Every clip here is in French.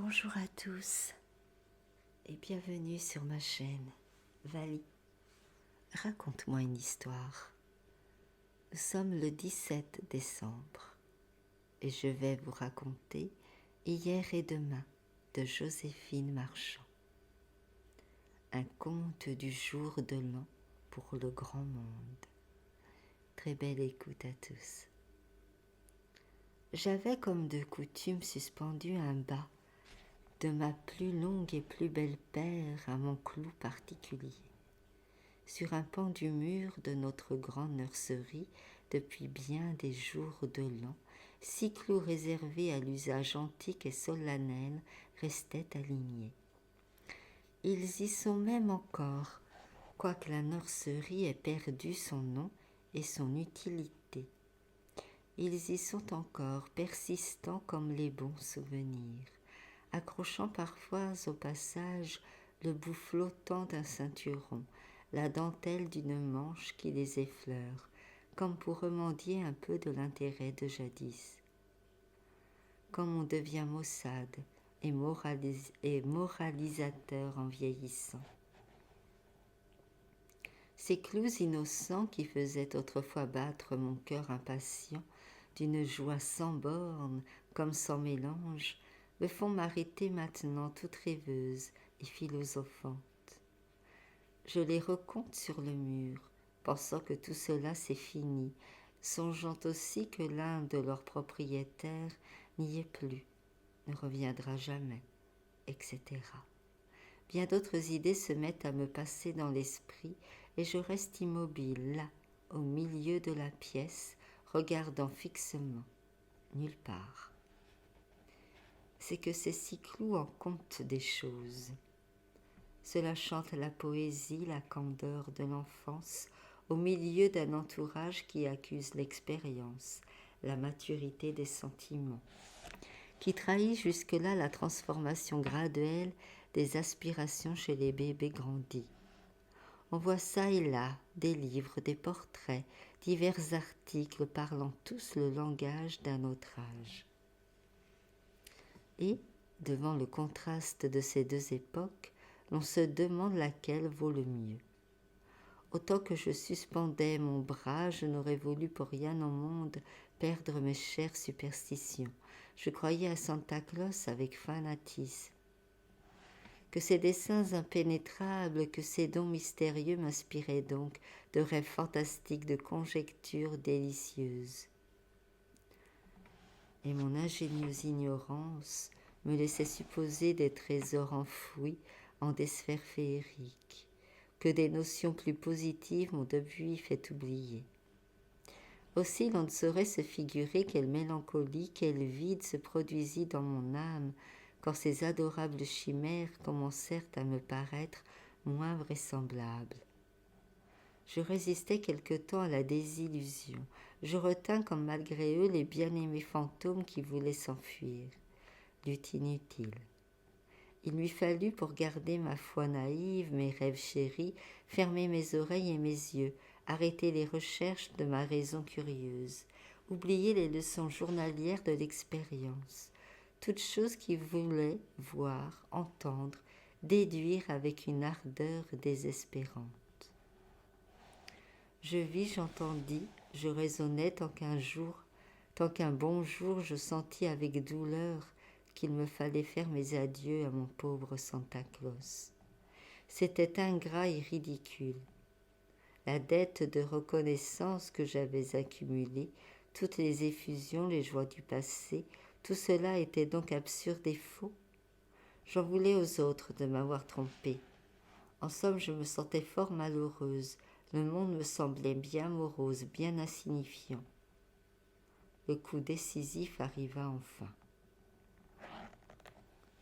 Bonjour à tous et bienvenue sur ma chaîne Vali. Raconte-moi une histoire. Nous sommes le 17 décembre et je vais vous raconter Hier et demain de Joséphine Marchand. Un conte du jour de l'an pour le grand monde. Très belle écoute à tous. J'avais comme de coutume suspendu un bas de ma plus longue et plus belle paire à mon clou particulier, sur un pan du mur de notre grande nurserie depuis bien des jours de l'an, 6 clous réservés à l'usage antique et solennel restaient alignés. Ils y sont même encore, quoique la nurserie ait perdu son nom et son utilité. Ils y sont encore, persistants comme les bons souvenirs, accrochant parfois au passage le bout flottant d'un ceinturon, la dentelle d'une manche qui les effleure, comme pour remendier un peu de l'intérêt de jadis. Comme on devient maussade et moralisateur en vieillissant. Ces clous innocents qui faisaient autrefois battre mon cœur impatient d'une joie sans borne comme sans mélange, me font m'arrêter maintenant toute rêveuse et philosophante. Je les recompte sur le mur, pensant que tout cela c'est fini, songeant aussi que l'un de leurs propriétaires n'y est plus, ne reviendra jamais, etc. Bien d'autres idées se mettent à me passer dans l'esprit et je reste immobile là, au milieu de la pièce, regardant fixement, nulle part. C'est que ces 6 clous en comptent des choses. Cela chante la poésie, la candeur de l'enfance, au milieu d'un entourage qui accuse l'expérience, la maturité des sentiments, qui trahit jusque-là la transformation graduelle des aspirations chez les bébés grandis. On voit ça et là des livres, des portraits, divers articles parlant tous le langage d'un autre âge. Et, devant le contraste de ces deux époques, l'on se demande laquelle vaut le mieux. Autant que je suspendais mon bras, je n'aurais voulu pour rien au monde perdre mes chères superstitions. Je croyais à Santa Claus avec fanatisme. Que ces dessins impénétrables, que ces dons mystérieux m'inspiraient donc de rêves fantastiques, de conjectures délicieuses. Et mon ingénieuse ignorance me laissait supposer des trésors enfouis en des sphères féeriques, que des notions plus positives m'ont depuis fait oublier. Aussi l'on ne saurait se figurer quelle mélancolie, quel vide se produisit dans mon âme quand ces adorables chimères commencèrent à me paraître moins vraisemblables. Je résistai quelque temps à la désillusion. Je retins comme malgré eux les bien-aimés fantômes qui voulaient s'enfuir. Lutte inutile. Il lui fallut, pour garder ma foi naïve, mes rêves chéris, fermer mes oreilles et mes yeux, arrêter les recherches de ma raison curieuse, oublier les leçons journalières de l'expérience, toutes choses qui voulaient voir, entendre, déduire avec une ardeur désespérante. Je vis, j'entendis, je raisonnai tant qu'un bon jour je sentis avec douleur qu'il me fallait faire mes adieux à mon pauvre Santa Claus. C'était ingrat et ridicule. La dette de reconnaissance que j'avais accumulée, toutes les effusions, les joies du passé, tout cela était donc absurde et faux. J'en voulais aux autres de m'avoir trompée. En somme, je me sentais fort malheureuse. Le monde me semblait bien morose, bien insignifiant. Le coup décisif arriva enfin.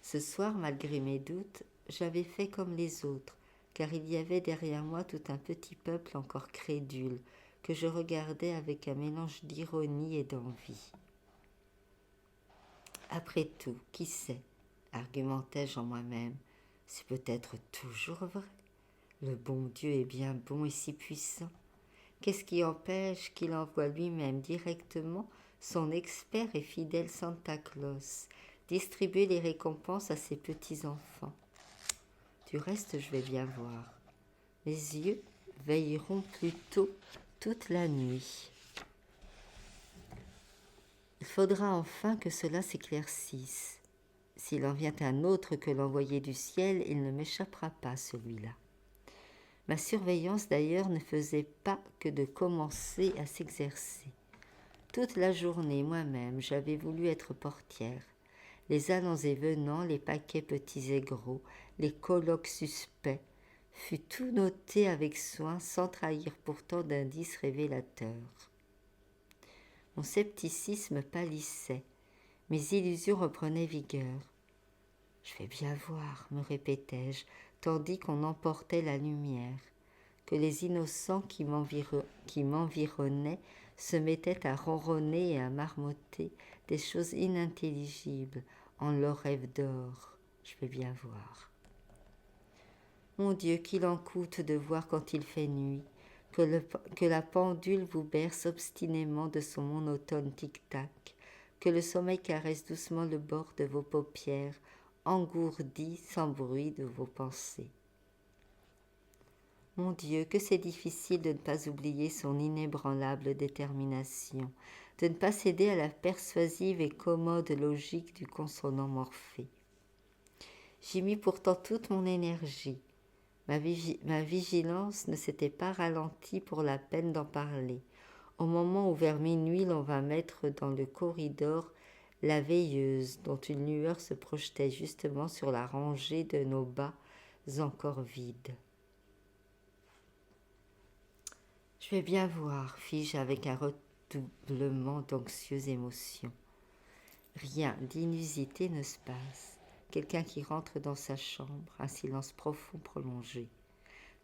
Ce soir, malgré mes doutes, j'avais fait comme les autres, car il y avait derrière moi tout un petit peuple encore crédule, que je regardais avec un mélange d'ironie et d'envie. Après tout, qui sait, argumentai-je en moi-même, c'est peut-être toujours vrai. Le bon Dieu est bien bon et si puissant. Qu'est-ce qui empêche qu'il envoie lui-même directement son expert et fidèle Santa Claus, distribuer les récompenses à ses petits-enfants. Du reste, je vais bien voir. Mes yeux veilleront plutôt toute la nuit. Il faudra enfin que cela s'éclaircisse. S'il en vient un autre que l'envoyé du ciel, il ne m'échappera pas, celui-là. Ma surveillance, d'ailleurs, ne faisait pas que de commencer à s'exercer. Toute la journée, moi-même, j'avais voulu être portière. Les allants et venants, les paquets petits et gros, les colloques suspects, fut tout noté avec soin, sans trahir pourtant d'indices révélateurs. Mon scepticisme pâlissait, mes illusions reprenaient vigueur. Je vais bien voir, me répétais-je, tandis qu'on emportait la lumière, que les innocents qui m'environnaient se mettaient à ronronner et à marmotter des choses inintelligibles en leurs rêves d'or. Je vais bien voir. Mon Dieu, qu'il en coûte de voir quand il fait nuit, que la pendule vous berce obstinément de son monotone tic-tac, que le sommeil caresse doucement le bord de vos paupières, engourdi sans bruit de vos pensées. Mon Dieu, que c'est difficile de ne pas oublier son inébranlable détermination, de ne pas céder à la persuasive et commode logique du consonant Morphée. J'y mis pourtant toute mon énergie. Ma vigilance ne s'était pas ralentie pour la peine d'en parler, au moment où vers minuit l'on vint mettre dans le corridor la veilleuse, dont une lueur se projetait justement sur la rangée de nos bas encore vides. Je vais bien voir, fis-je avec un redoublement d'anxieuse émotion. Rien d'inusité ne se passe. Quelqu'un qui rentre dans sa chambre, un silence profond prolongé.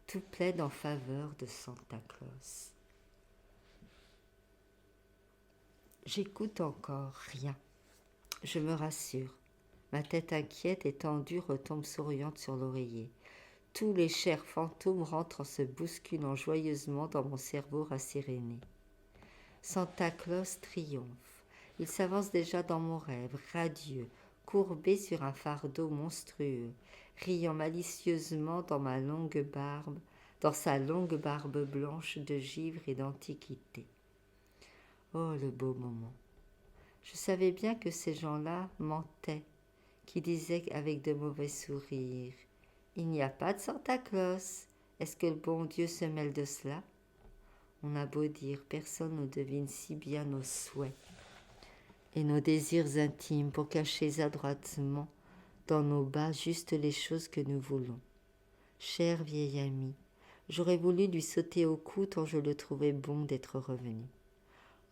Tout plaide en faveur de Santa Claus. J'écoute encore, rien. Je me rassure. Ma tête inquiète et tendue retombe souriante sur l'oreiller. Tous les chers fantômes rentrent en se bousculant joyeusement dans mon cerveau rasséréné. Santa Claus triomphe. Il s'avance déjà dans mon rêve, radieux, courbé sur un fardeau monstrueux, riant malicieusement dans sa longue barbe blanche de givre et d'antiquité. Oh, le beau moment! Je savais bien que ces gens-là mentaient, qui disaient avec de mauvais sourires « Il n'y a pas de Santa Claus. Est-ce que le bon Dieu se mêle de cela ?» On a beau dire, personne ne devine si bien nos souhaits et nos désirs intimes pour cacher adroitement dans nos bas juste les choses que nous voulons. Cher vieil ami, j'aurais voulu lui sauter au cou tant je le trouvais bon d'être revenu.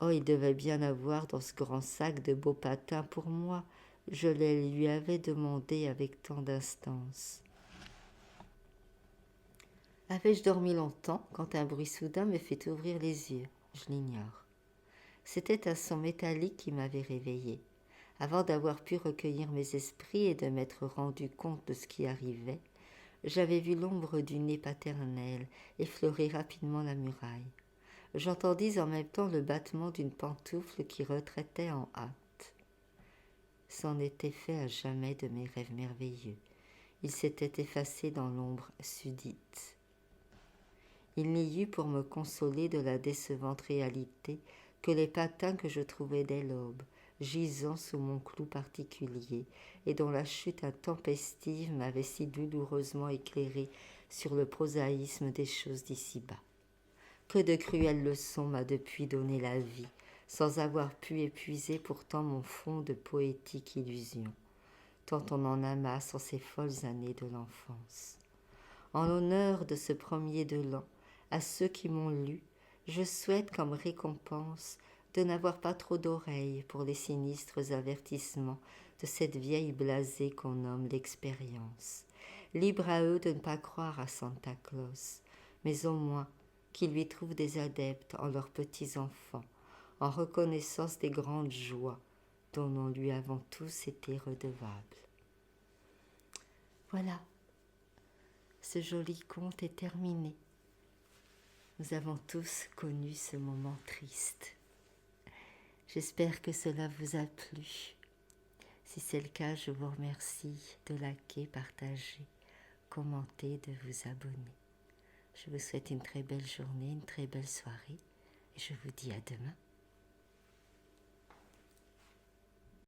Oh, il devait bien avoir dans ce grand sac de beaux patins pour moi. Je les lui avais demandés avec tant d'instance. Avais-je dormi longtemps quand un bruit soudain me fit ouvrir les yeux? Je l'ignore. C'était un son métallique qui m'avait réveillé. Avant d'avoir pu recueillir mes esprits et de m'être rendu compte de ce qui arrivait, j'avais vu l'ombre du nez paternel effleurer rapidement la muraille. J'entendis en même temps le battement d'une pantoufle qui retraitait en hâte. C'en était fait à jamais de mes rêves merveilleux. Il s'était effacé dans l'ombre sudite. Il n'y eut pour me consoler de la décevante réalité que les patins que je trouvais dès l'aube, gisant sous mon clou particulier, et dont la chute intempestive m'avait si douloureusement éclairé sur le prosaïsme des choses d'ici-bas. Que de cruelles leçons m'a depuis donné la vie, sans avoir pu épuiser pourtant mon fond de poétique illusion, tant on en amasse en ces folles années de l'enfance. En l'honneur de ce premier de l'an, à ceux qui m'ont lu, je souhaite comme récompense de n'avoir pas trop d'oreilles pour les sinistres avertissements de cette vieille blasée qu'on nomme l'expérience. Libre à eux de ne pas croire à Santa Claus, mais au moins qu'ils lui trouvent des adeptes en leurs petits-enfants, en reconnaissance des grandes joies dont nous lui avons tous été redevables. Voilà, ce joli conte est terminé. Nous avons tous connu ce moment triste. J'espère que cela vous a plu. Si c'est le cas, je vous remercie de liker, partager, commenter, de vous abonner. Je vous souhaite une très belle journée, une très belle soirée et je vous dis à demain.